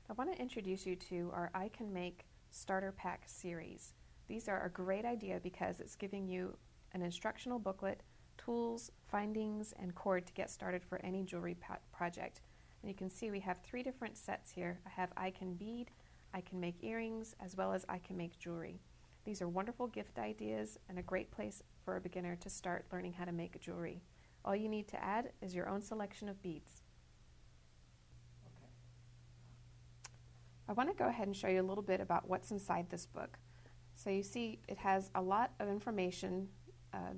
I want to introduce you to our I Can Make Starter Pack series. These are a great idea because it's giving you an instructional booklet, tools, findings, and cord to get started for any jewelry project. And you can see we have 3 different sets here. I have I Can Bead, I Can Make Earrings, as well as I Can Make Jewelry. These are wonderful gift ideas and a great place for a beginner to start learning how to make jewelry. All you need to add is your own selection of beads. I want to go ahead and show you a little bit about what's inside this book. So you see it has a lot of information,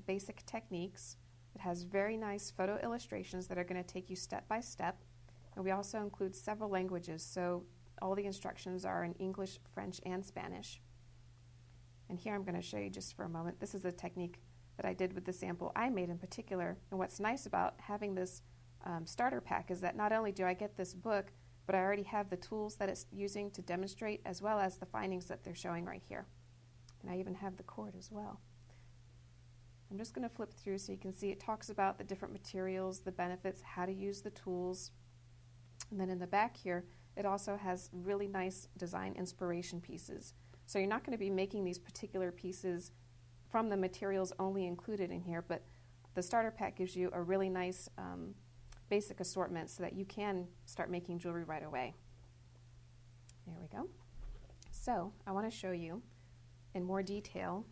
basic techniques. It has very nice photo illustrations that are going to take you step by step. And we also include several languages, so all the instructions are in English, French, and Spanish. And here I'm going to show you just for a moment. This is a technique that I did with the sample I made in particular. And what's nice about having this starter pack is that not only do I get this book, but I already have the tools that it's using to demonstrate, as well as the findings that they're showing right here. And I even have the cord as well. I'm just going to flip through so you can see it talks about the different materials, the benefits, how to use the tools. And then in the back here, it also has really nice design inspiration pieces. So you're not going to be making these particular pieces from the materials only included in here, but the starter pack gives you a really nice basic assortment so that you can start making jewelry right away. There we go. So I want to show you in more detail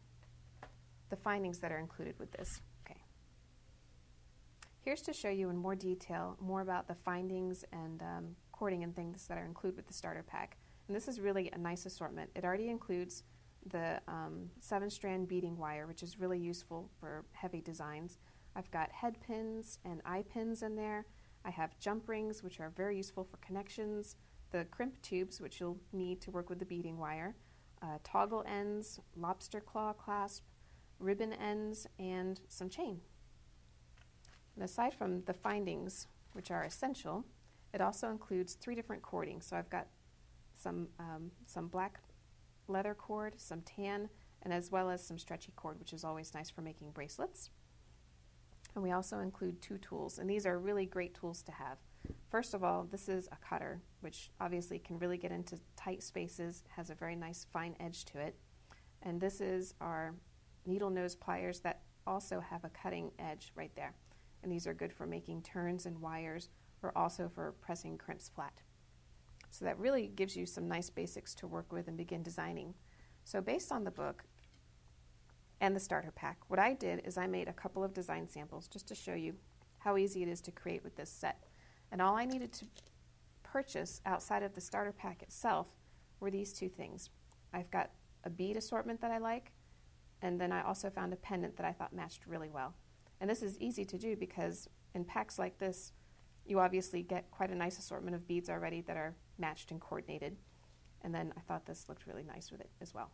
the findings that are included with this. Okay. Here's to show you in more detail more about the findings and cording and things that are included with the starter pack. And this is really a nice assortment. It already includes the 7-strand beading wire, which is really useful for heavy designs. I've got head pins and eye pins in there. I have jump rings, which are very useful for connections, the crimp tubes, which you'll need to work with the beading wire, toggle ends, lobster claw clasp, ribbon ends, and some chain. And aside from the findings, which are essential, it also includes 3 different cording. So I've got some black leather cord, some tan, and as well as some stretchy cord, which is always nice for making bracelets. And we also include 2 tools, and these are really great tools to have. First of all, this is a cutter, which obviously can really get into tight spaces, has a very nice fine edge to it. And this is our needle nose pliers that also have a cutting edge right there. And these are good for making turns and wires, or also for pressing crimps flat. So that really gives you some nice basics to work with and begin designing. So based on the book and the starter pack, what I did is I made a couple of design samples just to show you how easy it is to create with this set. And all I needed to purchase outside of the starter pack itself were these 2 things. I've got a bead assortment that I like, and then I also found a pendant that I thought matched really well. And this is easy to do because in packs like this, you obviously get quite a nice assortment of beads already that are matched and coordinated. And then I thought this looked really nice with it as well.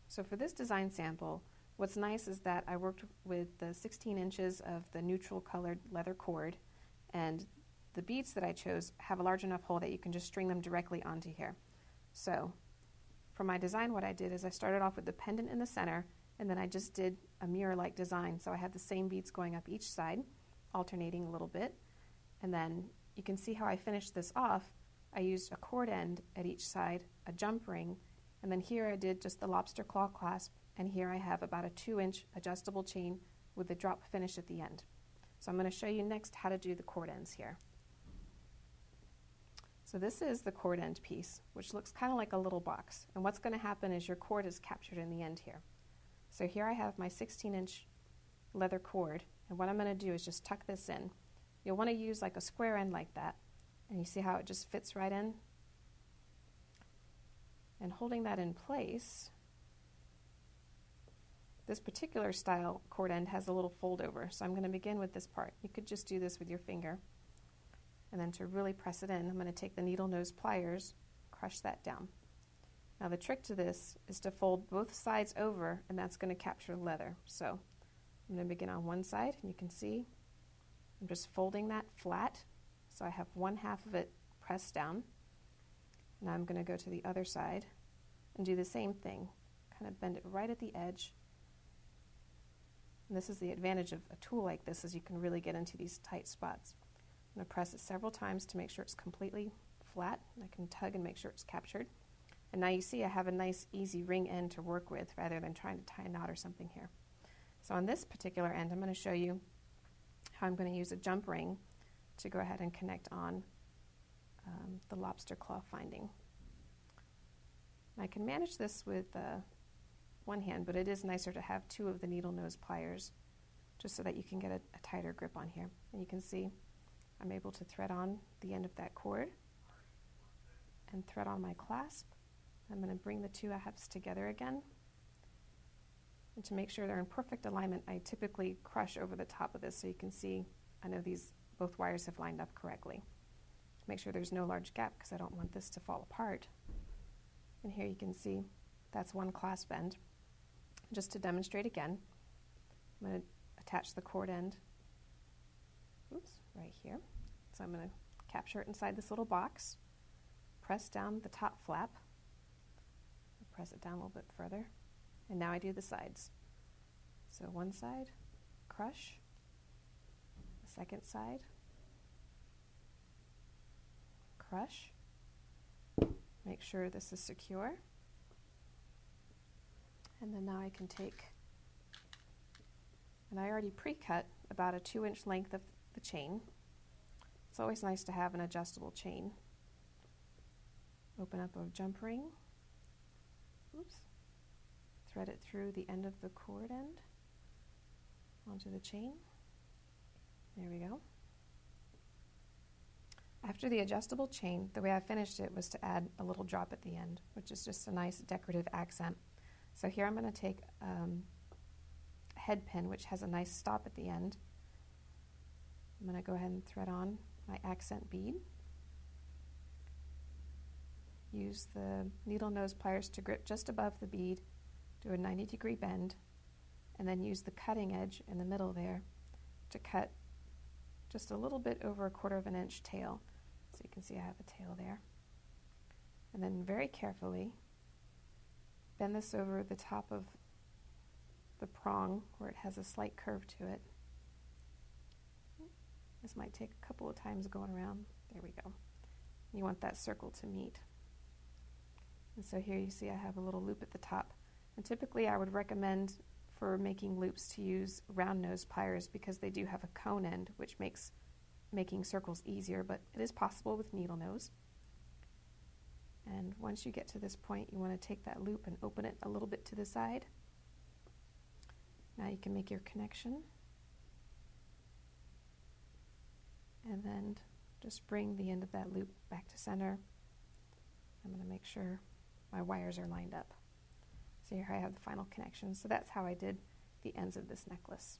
So for this design sample, what's nice is that I worked with the 16 inches of the neutral colored leather cord, and the beads that I chose have a large enough hole that you can just string them directly onto here. So for my design, what I did is I started off with the pendant in the center, and then I just did a mirror-like design. So I had the same beads going up each side, alternating a little bit. And then you can see how I finished this off. I used a cord end at each side, a jump ring, and then here I did just the lobster claw clasp, and here I have about a 2-inch adjustable chain with the drop finish at the end. So I'm going to show you next how to do the cord ends here. So this is the cord end piece, which looks kind of like a little box. And what's going to happen is your cord is captured in the end here. So here I have my 16-inch leather cord, and what I'm going to do is just tuck this in. You'll want to use like a square end like that, and you see how it just fits right in? And holding that in place, this particular style cord end has a little fold over, so I'm going to begin with this part. You could just do this with your finger, and then to really press it in, I'm going to take the needle nose pliers, crush that down. Now the trick to this is to fold both sides over, and that's going to capture the leather. So I'm going to begin on one side, and you can see I'm just folding that flat, so I have 1/2 of it pressed down. Now I'm going to go to the other side and do the same thing, kind of bend it right at the edge. And this is the advantage of a tool like this, is you can really get into these tight spots. I'm going to press it several times to make sure it's completely flat. I can tug and make sure it's captured. And now you see I have a nice easy ring end to work with rather than trying to tie a knot or something here. So on this particular end, I'm going to show you how I'm going to use a jump ring to go ahead and connect on the lobster claw finding. I can manage this with one hand, but it is nicer to have two of the needle nose pliers just so that you can get a tighter grip on here. And you can see I'm able to thread on the end of that cord and thread on my clasp. I'm going to bring the two halves together again. And to make sure they're in perfect alignment, I typically crush over the top of this so you can see I know both wires have lined up correctly. Make sure there's no large gap because I don't want this to fall apart. And here you can see that's one clasp end. Just to demonstrate again, I'm going to attach the cord end right here. So I'm going to capture it inside this little box, press down the top flap, press it down a little bit further, and now I do the sides. So one side, crush, the second side, crush, make sure this is secure, and then now I can take, and I already pre-cut about a 2-inch length of the chain. It's always nice to have an adjustable chain. Open up a jump ring, thread it through the end of the cord end onto the chain. There we go. After the adjustable chain, the way I finished it was to add a little drop at the end, which is just a nice decorative accent. So here I'm going to take a head pin, which has a nice stop at the end. I'm going to go ahead and thread on my accent bead. Use the needle nose pliers to grip just above the bead, do a 90-degree bend, and then use the cutting edge in the middle there to cut just a little bit over 1/4 inch tail. So you can see I have a tail there. And then very carefully bend this over the top of the prong where it has a slight curve to it. This might take a couple of times going around. There we go. You want that circle to meet. And so here you see I have a little loop at the top. And typically I would recommend for making loops to use round nose pliers because they do have a cone end, which makes making circles easier, but it is possible with needle nose. And once you get to this point, you want to take that loop and open it a little bit to the side. Now you can make your connection. And then just bring the end of that loop back to center. I'm going to make sure my wires are lined up. So here I have the final connection. So that's how I did the ends of this necklace.